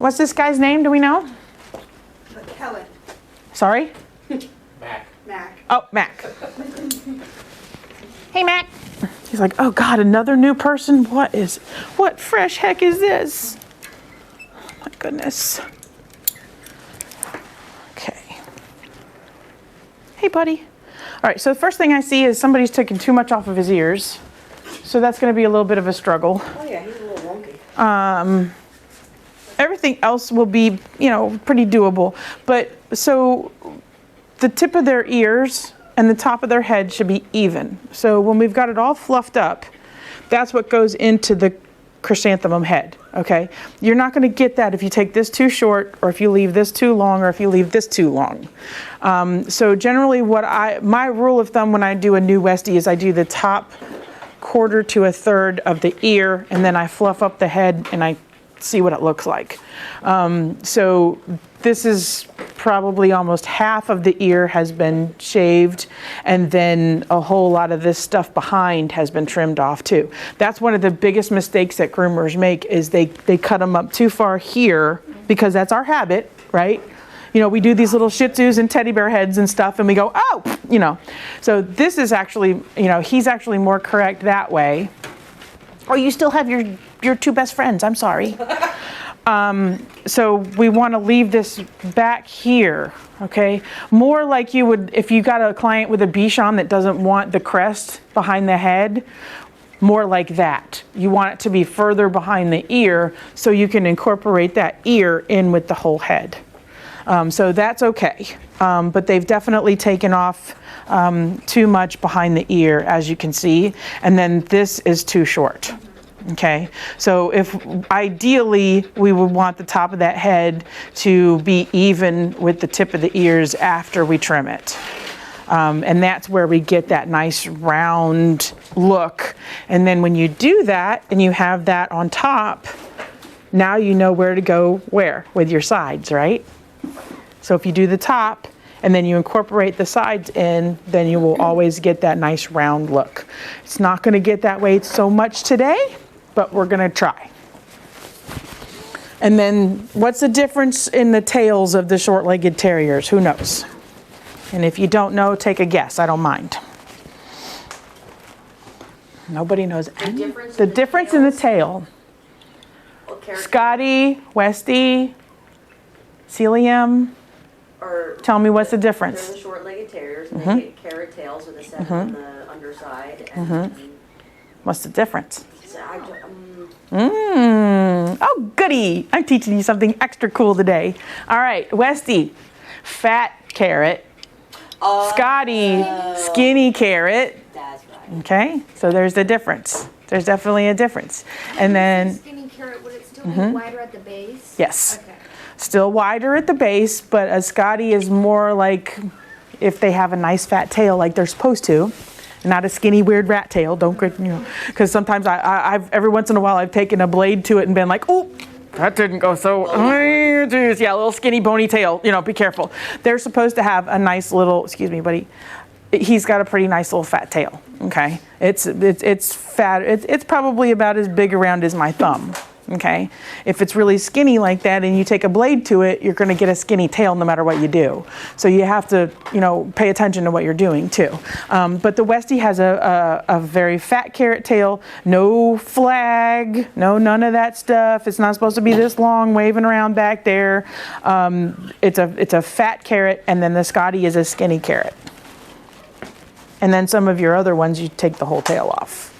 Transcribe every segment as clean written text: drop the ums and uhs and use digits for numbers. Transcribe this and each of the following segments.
What's this guy's name? Do we know? Helen. Sorry? Mac. Mac. Oh, Mac. Hey, Mac. He's like, oh God, another new person? What fresh heck is this? Oh my goodness. Okay. Hey, buddy. All right, so the first thing I see is somebody's taken too much off of his ears. So that's going to be a little bit of a struggle. Oh yeah, he's a little wonky. Everything else will be, pretty doable. But so the tip of their ears and the top of their head should be even. So when we've got it all fluffed up, that's what goes into the chrysanthemum head, okay? You're not gonna get that if you take this too short, or if you leave this too long, or if you leave this too long. So generally my rule of thumb when I do a new Westie is I do the top quarter to a third of the ear, and then I fluff up the head and I see what it looks like. So this is probably almost half of the ear has been shaved, and then a whole lot of this stuff behind has been trimmed off too. That's one of the biggest mistakes that groomers make, is they cut them up too far here, because that's our habit, right? We do these little Shih Tzus and teddy bear heads and stuff, and we go, oh, So this is actually, he's actually more correct that way. Oh, you still have your two best friends. I'm sorry. So we want to leave this back here, okay? More like you would if you got a client with a Bichon that doesn't want the crest behind the head, more like that. You want it to be further behind the ear so you can incorporate that ear in with the whole head. So that's okay. But they've definitely taken off too much behind the ear, as you can see, and then this is too short. Okay, so if ideally we would want the top of that head to be even with the tip of the ears after we trim it. And that's where we get that nice round look. And then when you do that and you have that on top, now you know where to go with your sides, right? So if you do the top and then you incorporate the sides in, then you will always get that nice round look. It's not going to get that way so much today, but we're going to try. And then what's the difference in the tails of the short-legged terriers? Who knows? And if you don't know, take a guess. I don't mind. Nobody knows. The difference in the tail. Scotty, Westie, Celium. Tell me what's the difference. They're the short-legged terriers, and they get carrot tails with a set on the underside. And what's the difference? Oh, goody. I'm teaching you something extra cool today. All right, Westie, fat carrot. Scotty, skinny carrot. That's right. Okay, so there's the difference. There's definitely a difference. And then skinny carrot, would it still be wider at the base? Yes. Okay. Still wider at the base, but a Scotty is more like if they have a nice fat tail like they're supposed to, not a skinny weird rat tail. Don't get, because sometimes I've every once in a while I've taken a blade to it and been like, oh, that didn't go so. Yeah, a little skinny bony tail. Be careful. They're supposed to have a nice little. Excuse me, buddy. He's got a pretty nice little fat tail. Okay, it's fat. It's probably about as big around as my thumb. Okay, if it's really skinny like that and you take a blade to it, you're going to get a skinny tail no matter what you do. So you have to, pay attention to what you're doing too. But the Westie has a very fat carrot tail, no flag, none of that stuff. It's not supposed to be this long, waving around back there. It's a fat carrot, and then the Scotty is a skinny carrot. And then some of your other ones, you take the whole tail off.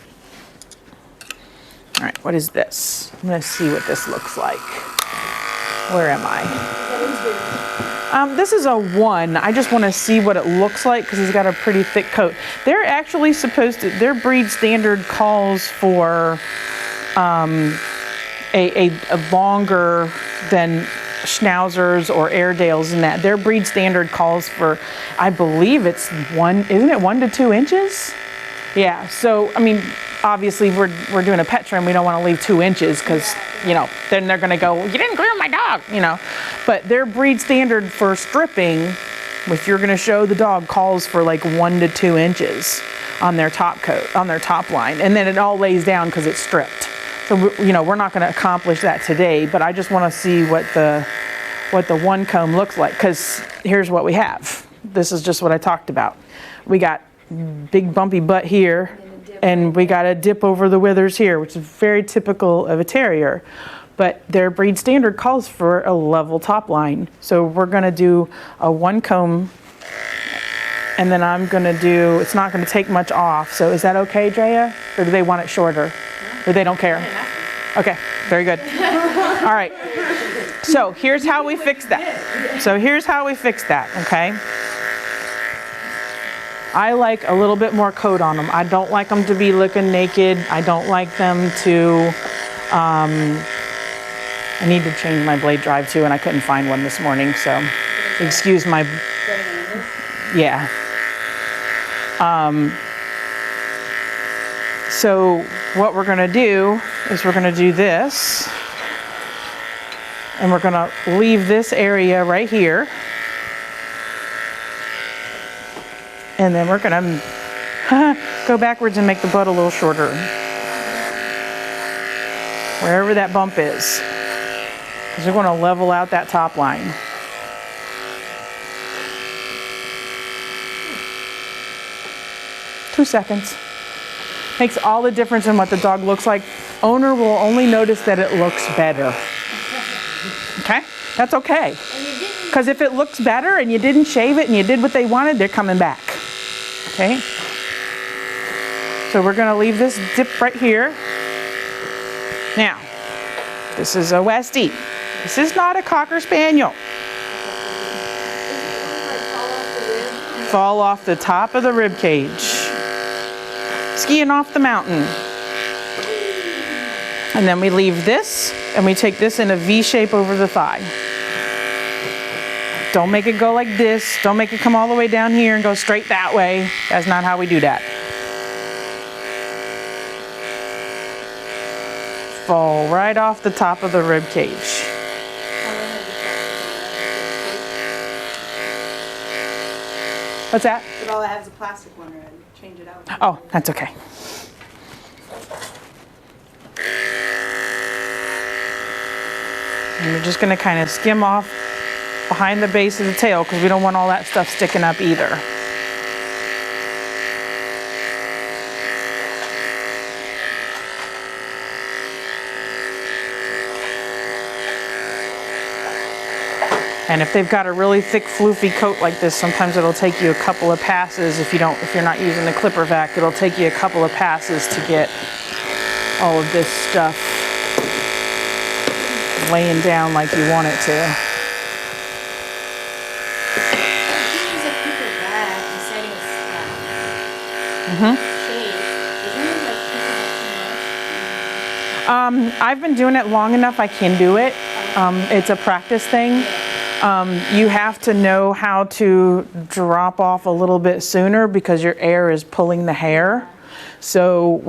All right, what is this? I'm going to see what this looks like. Where am I? This is a 1. I just want to see what it looks like because he's got a pretty thick coat. They're actually supposed to, their breed standard calls for a longer than Schnauzers or Airedales and that. Their breed standard calls for, I believe it's 1, isn't it 1 to 2 inches? Yeah, so, obviously we're doing a pet trim. We don't want to leave 2 inches because, then they're going to go, you didn't groom my dog, But their breed standard for stripping, if you're going to show the dog, calls for like 1 to 2 inches on their top coat, on their top line. And then it all lays down because it's stripped. So, you know, we're not gonna accomplish that today, but I just wanna see what the one comb looks like, because here's what we have. This is just what I talked about. We got big bumpy butt here, and we got a dip over the withers here, which is very typical of a terrier. But their breed standard calls for a level top line. So we're gonna do a one comb, and then I'm gonna do, it's not gonna take much off. So is that okay, Drea? Or do they want it shorter? Or they don't care? Okay, very good. All right, so here's how we fix that. So here's how we fix that, okay? I like a little bit more coat on them. I don't like them to be looking naked. I don't like them to, I need to change my blade drive too, and I couldn't find one this morning, so excuse my, yeah. So what we're gonna do is we're gonna do this, and we're gonna leave this area right here, and then we're gonna go backwards and make the butt a little shorter, wherever that bump is. Because we're going to level out that top line. Two seconds. Makes all the difference in what the dog looks like. Owner will only notice that it looks better. Okay? That's okay. Because if it looks better and you didn't shave it and you did what they wanted, they're coming back. Okay? So we're going to leave this dip right here. Now, this is a Westie. This is not a Cocker Spaniel. Fall off the top of the rib cage. Skiing off the mountain. And then we leave this, and we take this in a V shape over the thigh. Don't make it go like this. Don't make it come all the way down here and go straight that way. That's not how we do that. Fall right off the top of the rib cage. What's that? But all I have is a plastic one, or I'd change it out. Oh, that's okay. And we're just going to kind of skim off behind the base of the tail, because we don't want all that stuff sticking up either. And if they've got a really thick floofy coat like this, sometimes it'll take you a couple of passes. If you're not using the clipper vac, it'll take you a couple of passes to get all of this stuff laying down like you want it to. Use a clipper vac instead of shave. Isn't it like clipper vac too much? I've been doing it long enough I can do it. It's a practice thing. You have to know how to drop off a little bit sooner because your air is pulling the hair. So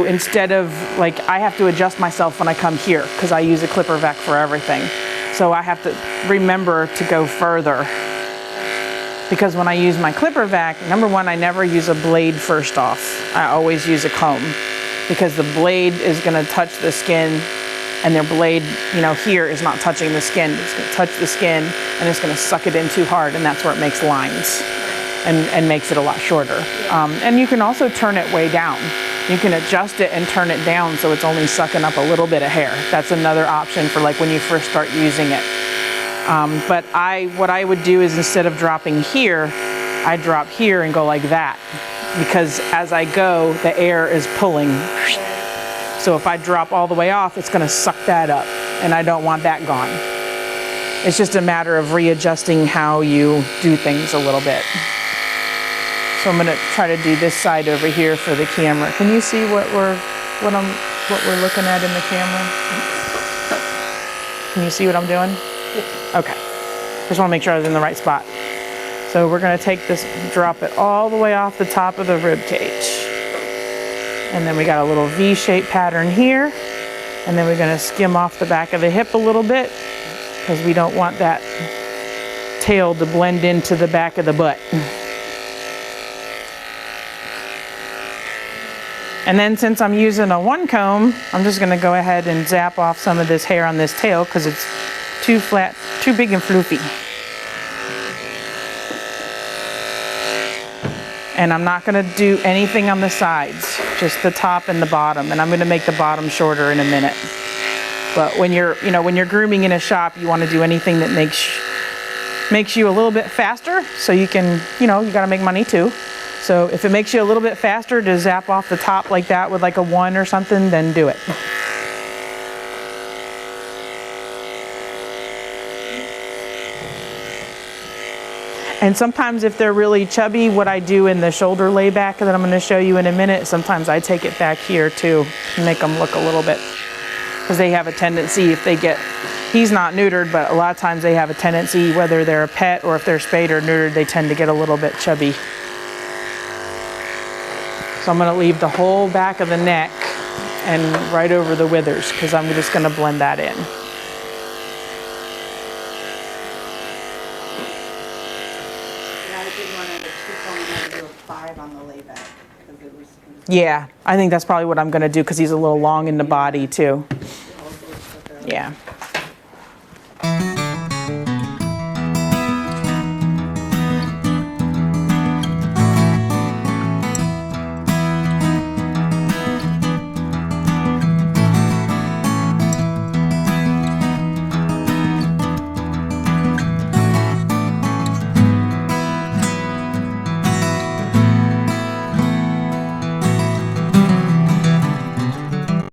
instead of, like, I have to adjust myself when I come here because I use a clipper vac for everything. So I have to remember to go further. Because when I use my clipper vac, number one, I never use a blade first off. I always use a comb because the blade is going to touch the skin, and their blade, here is not touching the skin. It's going to touch the skin, and it's going to suck it in too hard, and that's where it makes lines and makes it a lot shorter. And you can also turn it way down. You can adjust it and turn it down so it's only sucking up a little bit of hair. That's another option for like when you first start using it. But what I would do is, instead of dropping here, I drop here and go like that, because as I go, the air is pulling. So if I drop all the way off, it's going to suck that up, and I don't want that gone. It's just a matter of readjusting how you do things a little bit. So I'm going to try to do this side over here for the camera. Can you see what we're looking at in the camera? Can you see what I'm doing? Okay. Just want to make sure I was in the right spot. So we're going to take this, drop it all the way off the top of the rib cage. And then we got a little V-shaped pattern here. And then we're going to skim off the back of the hip a little bit, because we don't want that tail to blend into the back of the butt. And then since I'm using a 1 comb, I'm just gonna go ahead and zap off some of this hair on this tail because it's too flat, too big and floofy. And I'm not gonna do anything on the sides, just the top and the bottom. And I'm gonna make the bottom shorter in a minute. But when you're, when you're grooming in a shop, you wanna do anything that makes you a little bit faster so you can, you gotta make money too. So if it makes you a little bit faster to zap off the top like that with like a 1 or something, then do it. And sometimes if they're really chubby, what I do in the shoulder layback that I'm going to show you in a minute, sometimes I take it back here too and make them look a little bit, because they have a tendency if they get, he's not neutered, but a lot of times they have a tendency, whether they're a pet or if they're spayed or neutered, they tend to get a little bit chubby. So I'm going to leave the whole back of the neck and right over the withers because I'm just going to blend that in. Yeah, I did want to 2 comb and do a 5 on the layback because it was. Yeah, I think that's probably what I'm going to do because he's a little long in the body too. Yeah.